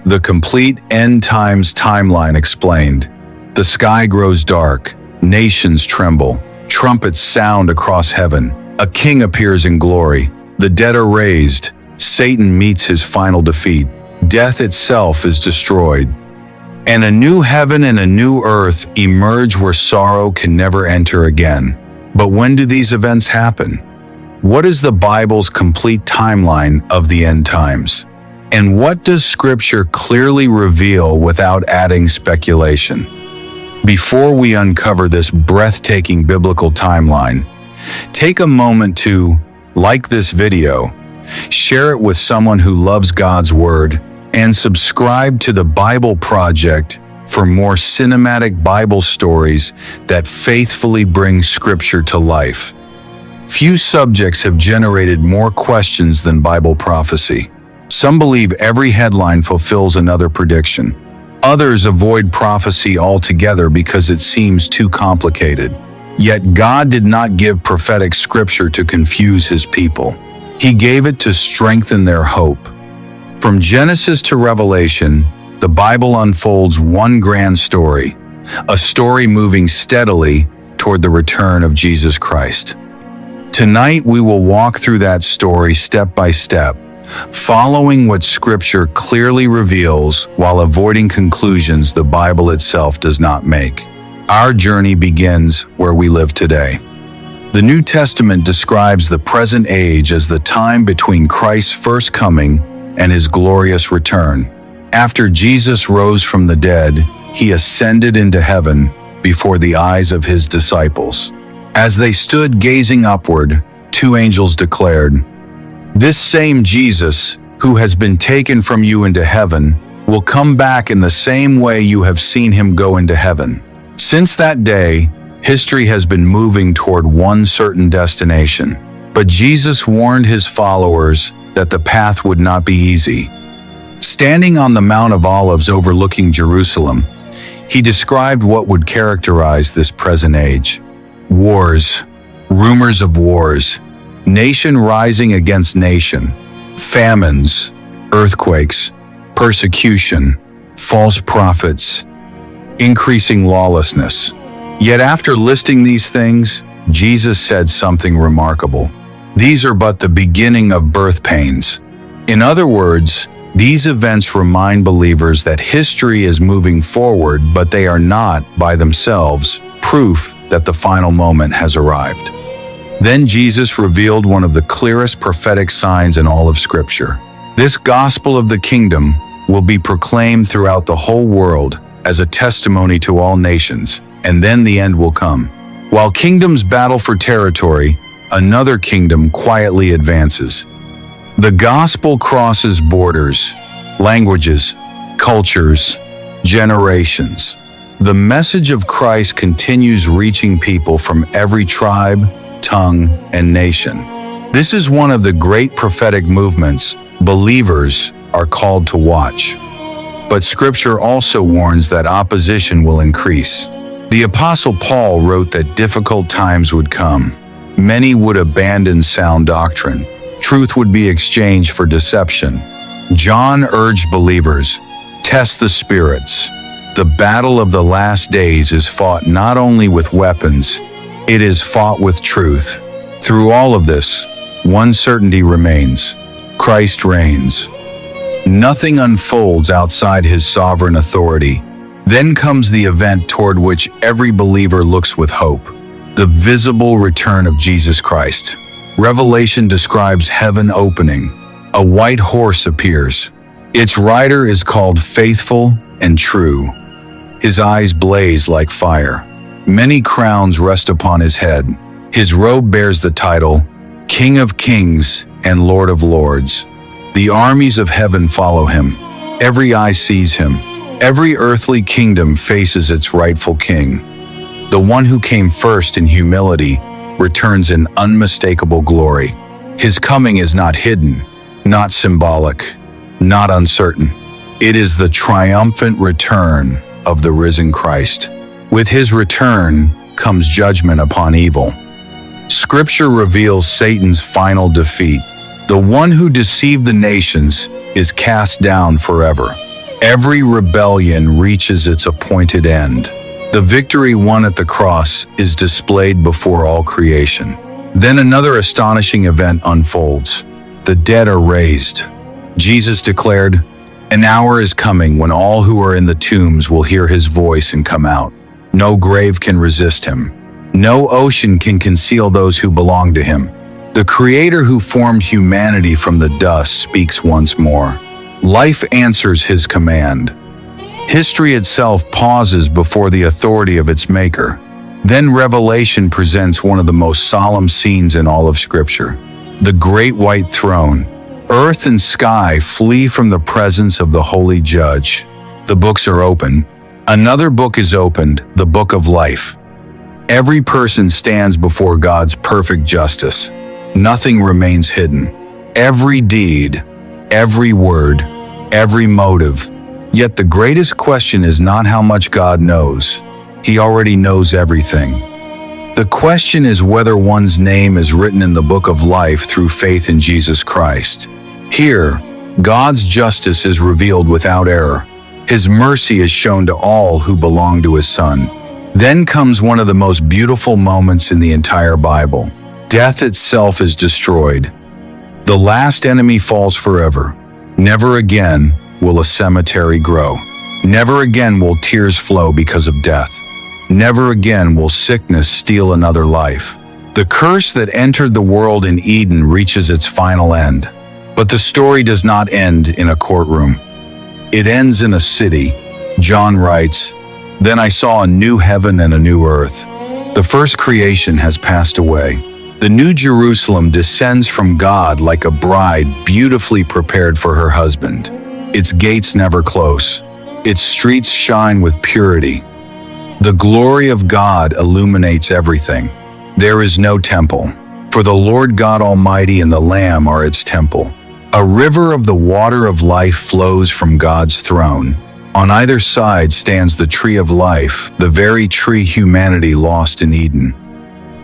The complete end times timeline explained. The sky grows dark, nations tremble, trumpets sound across heaven, a king appears in glory, the dead are raised, Satan meets his final defeat, death itself is destroyed, and a new heaven and a new earth emerge where sorrow can never enter again. But when do these events happen? What is the Bible's complete timeline of the end times? And what does Scripture clearly reveal without adding speculation? Before we uncover this breathtaking biblical timeline, take a moment to like this video, share it with someone who loves God's Word, and subscribe to the Bible Project for more cinematic Bible stories that faithfully bring Scripture to life. Few subjects have generated more questions than Bible prophecy. Some believe every headline fulfills another prediction. Others avoid prophecy altogether because it seems too complicated. Yet God did not give prophetic scripture to confuse His people. He gave it to strengthen their hope. From Genesis to Revelation, the Bible unfolds one grand story, a story moving steadily toward the return of Jesus Christ. Tonight we will walk through that story step by step, following what Scripture clearly reveals while avoiding conclusions the Bible itself does not make. Our journey begins where we live today. The New Testament describes the present age as the time between Christ's first coming and His glorious return. After Jesus rose from the dead, He ascended into heaven before the eyes of His disciples. As they stood gazing upward, two angels declared, "This same Jesus, who has been taken from you into heaven, will come back in the same way you have seen Him go into heaven." Since that day, history has been moving toward one certain destination. But Jesus warned His followers that the path would not be easy. Standing on the Mount of Olives overlooking Jerusalem, He described what would characterize this present age. Wars, rumors of wars, nation rising against nation, famines, earthquakes, persecution, false prophets, increasing lawlessness. Yet after listing these things, Jesus said something remarkable. These are but the beginning of birth pains. In other words, these events remind believers that history is moving forward, but they are not, by themselves, proof that the final moment has arrived. Then Jesus revealed one of the clearest prophetic signs in all of Scripture. This gospel of the kingdom will be proclaimed throughout the whole world as a testimony to all nations, and then the end will come. While kingdoms battle for territory, another kingdom quietly advances. The gospel crosses borders, languages, cultures, generations. The message of Christ continues reaching people from every tribe, tongue, and nation. This is one of the great prophetic movements believers are called to watch. But Scripture also warns that opposition will increase. The Apostle Paul wrote that difficult times would come. Many would abandon sound doctrine. Truth would be exchanged for deception. John urged believers, "Test the spirits." The battle of the last days is fought not only with weapons, it is fought with truth. Through all of this, one certainty remains: Christ reigns. Nothing unfolds outside His sovereign authority. Then comes the event toward which every believer looks with hope: the visible return of Jesus Christ. Revelation describes heaven opening. A white horse appears. Its rider is called Faithful and True. His eyes blaze like fire. Many crowns rest upon His head. His robe bears the title, King of Kings and Lord of Lords. The armies of heaven follow Him. Every eye sees Him. Every earthly kingdom faces its rightful king. The one who came first in humility returns in unmistakable glory. His coming is not hidden, not symbolic, not uncertain. It is the triumphant return of the risen Christ. With His return comes judgment upon evil. Scripture reveals Satan's final defeat. The one who deceived the nations is cast down forever. Every rebellion reaches its appointed end. The victory won at the cross is displayed before all creation. Then another astonishing event unfolds. The dead are raised. Jesus declared, "An hour is coming when all who are in the tombs will hear his voice and come out. No grave can resist him. No ocean can conceal those who belong to him." The Creator who formed humanity from the dust speaks once more. Life answers his command. History itself pauses before the authority of its maker. Then Revelation presents one of the most solemn scenes in all of Scripture. The great white throne. Earth and sky flee from the presence of the holy judge. The books are open. Another book is opened, the book of life. Every person stands before God's perfect justice. Nothing remains hidden. Every deed, every word, every motive. Yet the greatest question is not how much God knows. He already knows everything. The question is whether one's name is written in the book of life through faith in Jesus Christ. Here, God's justice is revealed without error. His mercy is shown to all who belong to his Son. Then comes one of the most beautiful moments in the entire Bible. Death itself is destroyed. The last enemy falls forever. Never again will a cemetery grow. Never again will tears flow because of death. Never again will sickness steal another life. The curse that entered the world in Eden reaches its final end. But the story does not end in a courtroom. It ends in a city. John writes, "Then I saw a new heaven and a new earth. The first creation has passed away. The new Jerusalem descends from God like a bride beautifully prepared for her husband. Its gates never close. Its streets shine with purity. The glory of God illuminates everything. There is no temple, for the Lord God Almighty and the Lamb are its temple. A river of the water of life flows from God's throne. On either side stands the tree of life, the very tree humanity lost in Eden.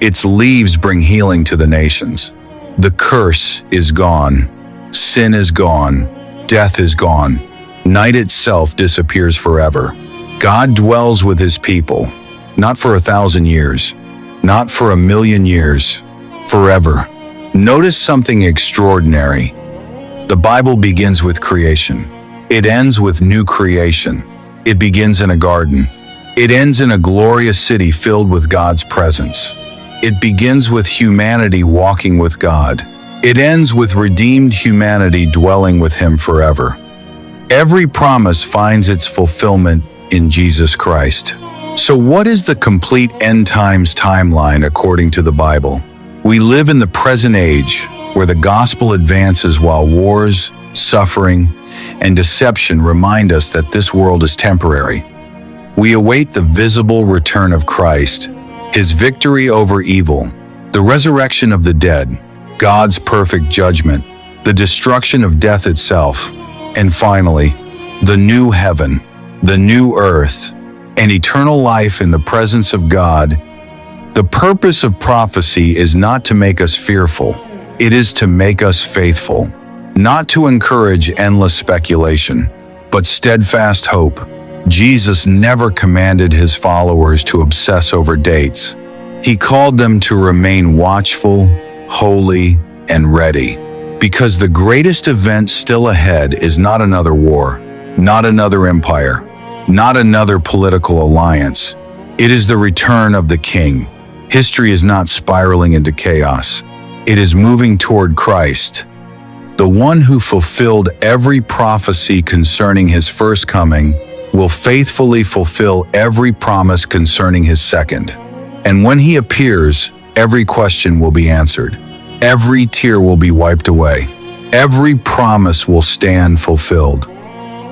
Its leaves bring healing to the nations. The curse is gone. Sin is gone. Death is gone. Night itself disappears forever. God dwells with his people, not for 1,000 years, not for 1,000,000 years, forever. Notice something extraordinary. The Bible begins with creation. It ends with new creation. It begins in a garden. It ends in a glorious city filled with God's presence. It begins with humanity walking with God. It ends with redeemed humanity dwelling with him forever. Every promise finds its fulfillment in Jesus Christ. So what is the complete end times timeline according to the Bible? We live in the present age where the gospel advances while wars, suffering, and deception remind us that this world is temporary. We await the visible return of Christ, his victory over evil, the resurrection of the dead, God's perfect judgment, the destruction of death itself, and finally, the new heaven, the new earth, and eternal life in the presence of God. The purpose of prophecy is not to make us fearful. It is to make us faithful, not to encourage endless speculation, but steadfast hope. Jesus never commanded his followers to obsess over dates. He called them to remain watchful, holy, and ready, because the greatest event still ahead is not another war, not another empire, not another political alliance. It is the return of the King. History is not spiraling into chaos. It is moving toward Christ, the one who fulfilled every prophecy concerning his first coming will faithfully fulfill every promise concerning his second. And when he appears, every question will be answered. Every tear will be wiped away. Every promise will stand fulfilled.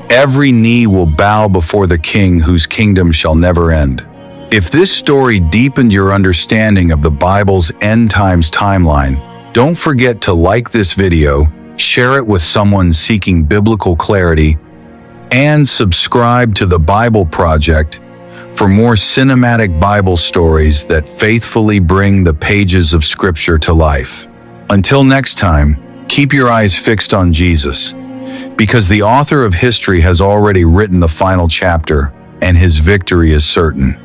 Every knee will bow before the King whose kingdom shall never end. If this story deepened your understanding of the Bible's end times timeline, don't forget to like this video, share it with someone seeking biblical clarity, and subscribe to the Bible Project for more cinematic Bible stories that faithfully bring the pages of Scripture to life. Until next time, keep your eyes fixed on Jesus, Because the author of history has already written the final chapter, and his victory is certain.